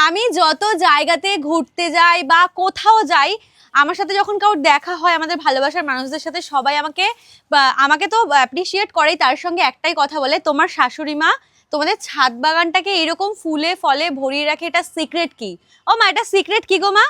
আমি যত জায়গাতে ঘুরতে যাই বা কোথাও যাই, আমার সাথে যখন কারোর দেখা হয়, আমাদের ভালোবাসার মানুষদের সাথে, সবাই আমাকে তো অ্যাপ্রিসিয়েট করেই, তার সঙ্গে একটাই কথা বলে, তোমার শাশুড়ি মা তোমাদের ছাদ বাগানটাকে এরকম ফুলে ফলে ভরিয়ে রাখে, এটা সিক্রেট কি? ও মা, এটা সিক্রেট কি গো মা?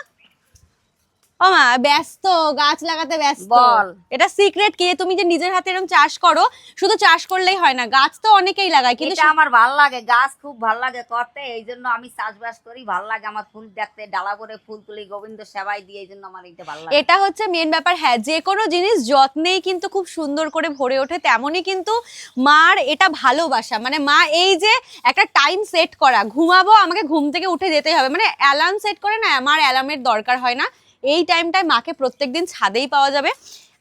ও মা ব্যস্ত, গাছ লাগাতে ব্যস্ত। বল। এটা সিক্রেট কি? তুমি যে নিজের হাতে এরকম চাষ করো, শুধু চাষ করলেই হয় না, গাছ তো অনেকেই লাগায়, কিন্তু এটা আমার ভাল লাগে, গাছ খুব ভাল লাগে করতে, এই জন্য আমি চাষবাস করি, ভাল লাগে আমার ফুল দেখতে, ডালা ভরে ফুল তুলি, গোবিন্দ সেবাই দিয়ে, এই জন্য আমার এটা ভাল লাগে। এটা হচ্ছে মেন ব্যাপার। হ্যাঁ, যে কোনো জিনিস যত্নেই কিন্তু খুব সুন্দর করে ভরে ওঠে, তেমনই কিন্তু মার এটা ভালোবাসা। মানে মা এই যে একটা টাইম সেট করা, ঘুমাবো, আমাকে ঘুম থেকে উঠে যেতেই হবে, মানে অ্যালার্ম সেট করে না, আমার অ্যালার্মের দরকার হয় না। এই টাইমটায় মাকে প্রত্যেকদিন ছাদেই পাওয়া যাবে।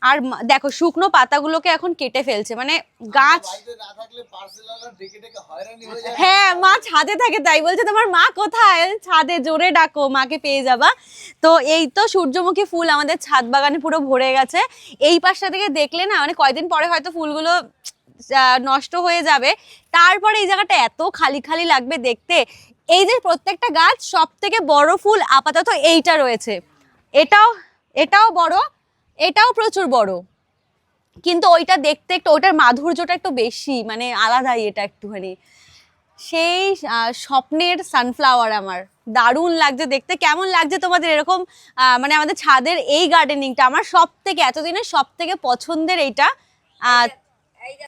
আর দেখো শুকনো পাতাগুলোকে এখন কেটে ফেলছে, মানে গাছ। হ্যাঁ, মা ছাদে থাকে, তাই বলছে তোমার মা কোথায়, ছাদে, জোরে ডাকো, মাকে পেয়ে যাবা। তো এই তো সূর্যমুখী ফুল আমাদের ছাদ বাগানে পুরো ভরে গেছে। এই পাশটা থেকে দেখলে না, মানে কয়দিন পরে হয়তো ফুলগুলো নষ্ট হয়ে যাবে, তারপরে এই জায়গাটা এত খালি খালি লাগবে দেখতে। এই যে প্রত্যেকটা গাছ, সব থেকে বড় ফুল আপাতত এইটা রয়েছে, এটাও এটাও বড়, এটাও প্রচুর বড়, কিন্তু ওইটা দেখতে একটু, ওটার মাধুর্যটা একটু বেশি, মানে আলাদাই এটা একটুখানি। সেই স্বপ্নের সানফ্লাওয়ার আমার দারুণ লাগছে দেখতে। কেমন লাগছে তোমাদের এরকম মানে আমাদের ছাদের এই গার্ডেনিংটা? আমার সব থেকে, এতদিনের সব থেকে পছন্দের এইটা।